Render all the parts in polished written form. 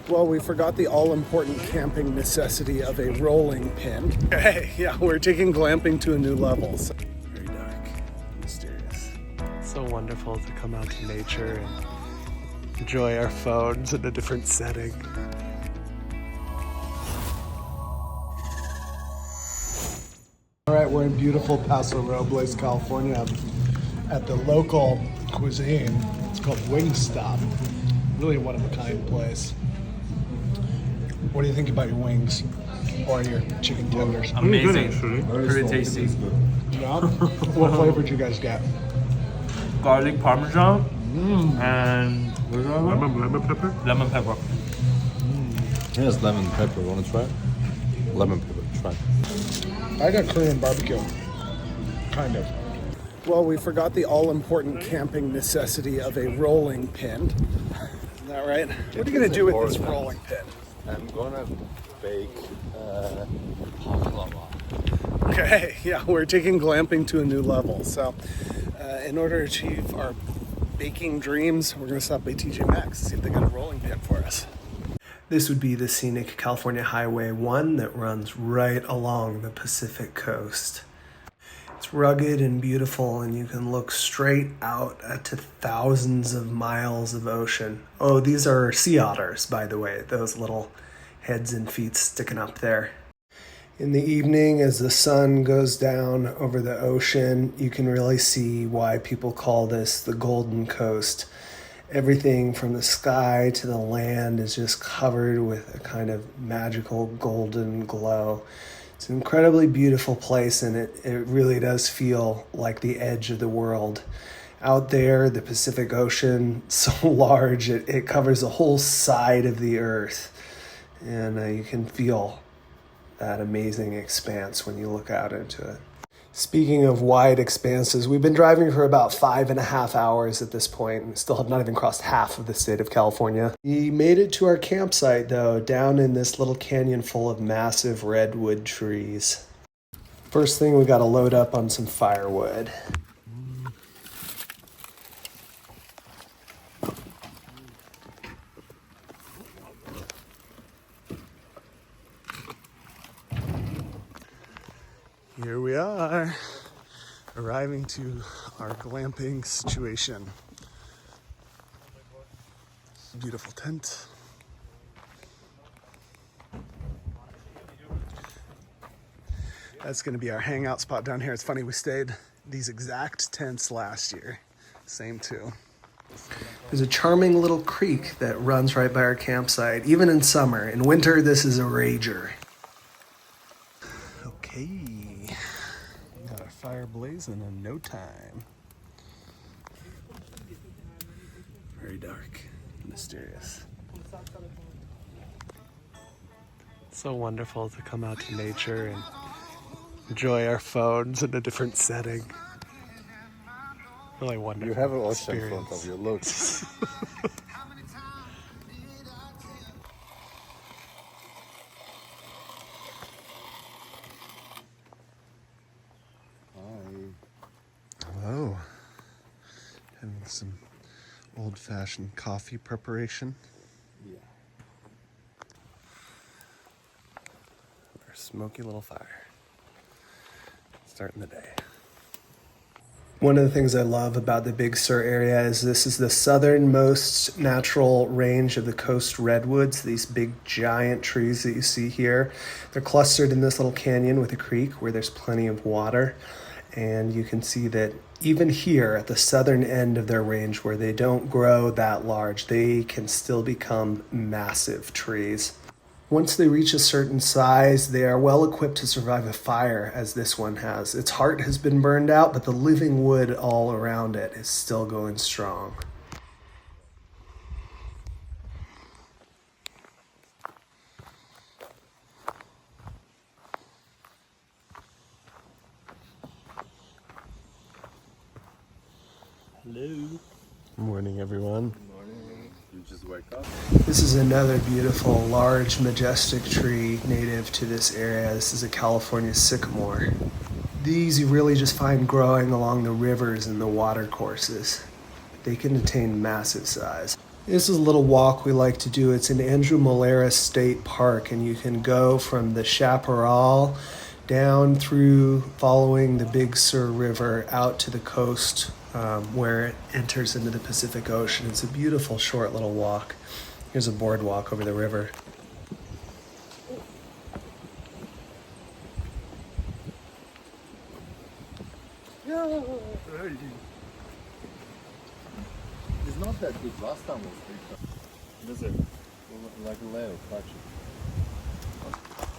Well, we forgot the all-important camping necessity of a rolling pin. Hey, yeah, we're taking glamping to a new level. So, very dark, mysterious. So wonderful to come out to nature and enjoy our phones in a different setting. All right, we're in beautiful Paso Robles, California, at the local cuisine. It's called Wingstop. Really one-of-a-kind place. What do you think about your wings or your chicken tenders? Amazing, pretty tasty. Yeah. What flavor did you guys get? Garlic parmesan and Lemon pepper? lemon pepper. Yes, lemon pepper. Want to try? Lemon pepper, try. I got Korean barbecue. Kind of. Well, we forgot the all-important camping necessity of a rolling pin. Is that right? What are you going to do with this rolling pin? I'm gonna bake baklava. Okay, yeah, we're taking glamping to a new level. So, in order to achieve our baking dreams, we're going to stop by TJ Maxx, see if they got a rolling pin for us. This would be the scenic California Highway 1 that runs right along the Pacific coast. It's rugged and beautiful, and you can look straight out to thousands of miles of ocean. Oh, these are sea otters, by the way, those little heads and feet sticking up there. In the evening, as the sun goes down over the ocean, you can really see why people call this the Golden Coast. Everything from the sky to the land is just covered with a kind of magical golden glow. It's an incredibly beautiful place, and it really does feel like the edge of the world. Out there, the Pacific Ocean, so large, it covers the whole side of the earth. And you can feel that amazing expanse when you look out into it. Speaking of wide expanses, we've been driving for about 5.5 hours at this point and still have not even crossed half of the state of California. We made it to our campsite, though, down in this little canyon full of massive redwood trees. First thing, we got to load up on some firewood. Here we are, arriving to our glamping situation. Beautiful tent. That's gonna be our hangout spot down here. It's funny, we stayed these exact tents last year. Same two. There's a charming little creek that runs right by our campsite, even in summer. In winter, this is a rager. Okay. Got our fire blazing in no time. Very dark, mysterious. So wonderful to come out to nature and enjoy our phones in a different setting. Really wonderful. You have an ocean experience. in front of you, look. Hello. Having some old-fashioned coffee preparation. Yeah. Our smoky little fire. Starting the day. One of the things I love about the Big Sur area is this is the southernmost natural range of the coast redwoods, these big giant trees that you see here. They're clustered in this little canyon with a creek where there's plenty of water. And you can see that even here at the southern end of their range where they don't grow that large, they can still become massive trees. Once they reach a certain size, they are well equipped to survive a fire, as this one has. Its heart has been burned out, but the living wood all around it is still going strong. Hello. Morning, everyone. Good morning. You just wake up? This is another beautiful, large, majestic tree native to this area. This is a California sycamore. These you really just find growing along the rivers and the water courses. They can attain massive size. This is a little walk we like to do. It's in Andrew Molera State Park, and you can go from the Chaparral down through following the Big Sur River out to the coast where it enters into the Pacific Ocean. It's a beautiful short little walk. Here's a boardwalk over the river. It's not that good. Last time was big. Is it? Like Leo, catch it.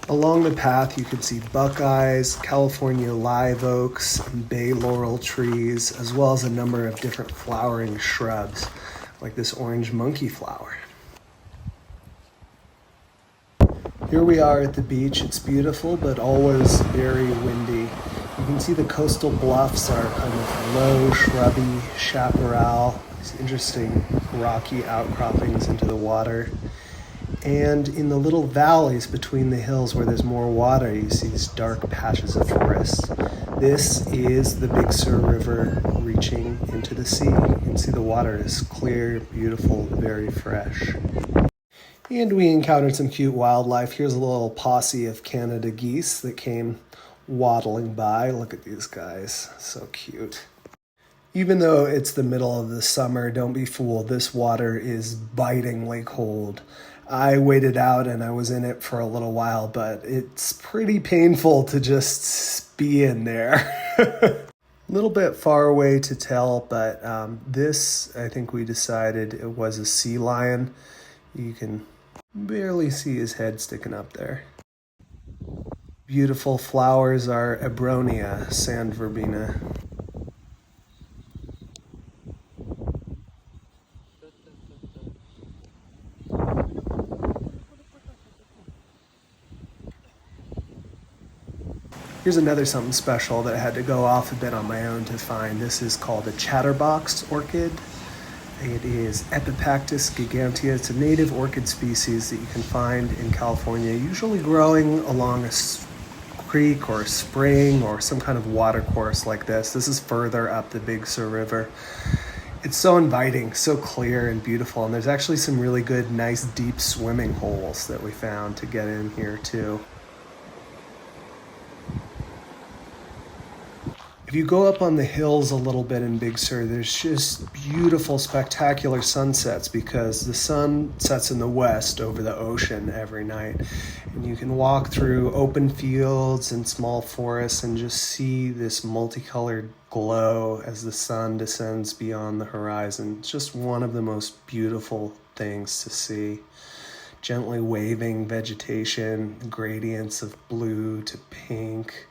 Along the path, you can see buckeyes, California live oaks, and bay laurel trees, as well as a number of different flowering shrubs, like this orange monkey flower. Here we are at the beach. It's beautiful, but always very windy. You can see the coastal bluffs are kind of low, shrubby chaparral, these interesting rocky outcroppings into the water. And in the little valleys between the hills where there's more water, you see these dark patches of forest. This is the Big Sur River reaching into the sea. You can see the water is clear, beautiful, very fresh. And we encountered some cute wildlife. Here's a little posse of Canada geese that came waddling by. Look at these guys, so cute. Even though it's the middle of the summer, don't be fooled. This water is bitingly cold. I waited out and I was in it for a little while, but it's pretty painful to just be in there. A little bit far away to tell, but this, I think we decided it was a sea lion. You can barely see his head sticking up there. Beautiful flowers are Abronia, sand verbena. Here's another something special that I had to go off a bit on my own to find. This is called a chatterbox orchid. It is Epipactis gigantea. It's a native orchid species that you can find in California, usually growing along a creek or a spring or some kind of water course like this. This is further up the Big Sur River. It's so inviting, so clear and beautiful, and there's actually some really good, nice, deep swimming holes that we found to get in here too. If you go up on the hills a little bit in Big Sur, there's just beautiful, spectacular sunsets because the sun sets in the west over the ocean every night. And you can walk through open fields and small forests and just see this multicolored glow as the sun descends beyond the horizon. It's just one of the most beautiful things to see. Gently waving vegetation, gradients of blue to pink.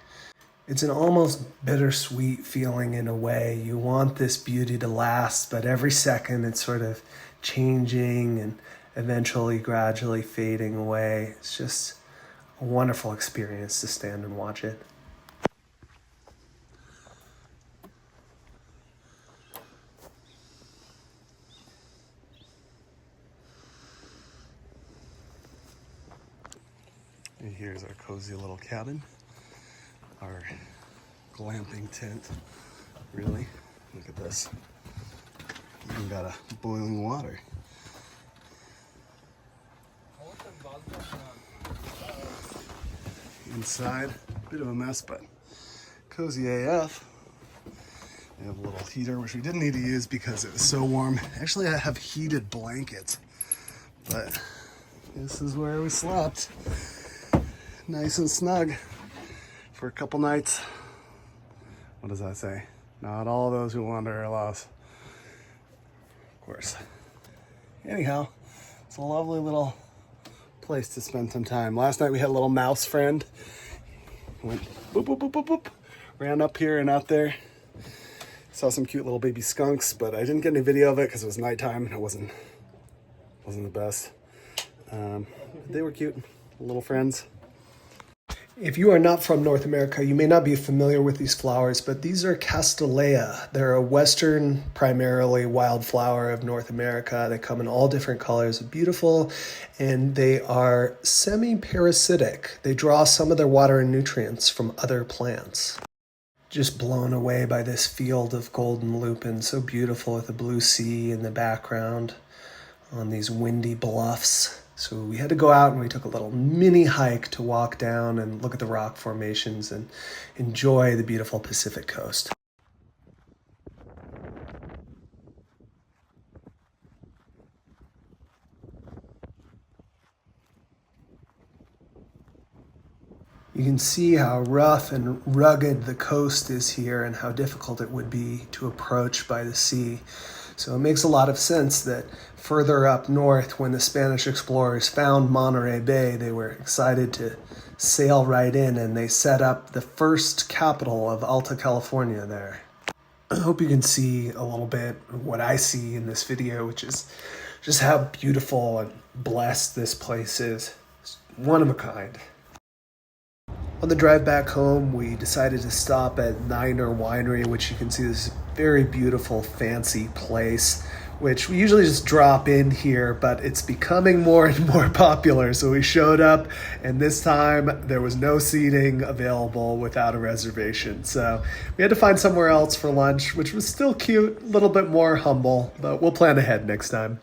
It's an almost bittersweet feeling in a way. You want this beauty to last, but every second it's sort of changing and eventually gradually fading away. It's just a wonderful experience to stand and watch it. And here's our cozy little cabin. Our glamping tent. Really? Look at this. Even got a boiling water. Inside, bit of a mess, but cozy AF. We have a little heater, which we didn't need to use because it was so warm. Actually, I have heated blankets, but this is where we slept. Nice and snug for a couple nights. What does that say? Not all those who wander are lost. Of course. Anyhow, it's a lovely little place to spend some time. Last night we had a little mouse friend. Went boop, boop, boop, boop, boop. Ran up here and out there. Saw some cute little baby skunks, but I didn't get any video of it because it was nighttime and it wasn't the best. They were cute, little friends. If you are not from North America, you may not be familiar with these flowers, but these are Castanea. They're a western, primarily wildflower of North America. They come in all different colors, beautiful, and they are semi-parasitic. They draw some of their water and nutrients from other plants. Just blown away by this field of golden lupin, so beautiful with the blue sea in the background. on these windy bluffs. So we had to go out and we took a little mini hike to walk down and look at the rock formations and enjoy the beautiful Pacific coast. You can see how rough and rugged the coast is here and how difficult it would be to approach by the sea. So it makes a lot of sense that further up north, when the Spanish explorers found Monterey Bay, they were excited to sail right in, and they set up the first capital of Alta California there. I hope you can see a little bit of what I see in this video, which is just how beautiful and blessed this place is. It's one of a kind. On the drive back home, we decided to stop at Niner Winery, which you can see this very beautiful, fancy place, which we usually just drop in here, but it's becoming more and more popular. So we showed up, and this time there was no seating available without a reservation. So we had to find somewhere else for lunch, which was still cute, a little bit more humble, but we'll plan ahead next time.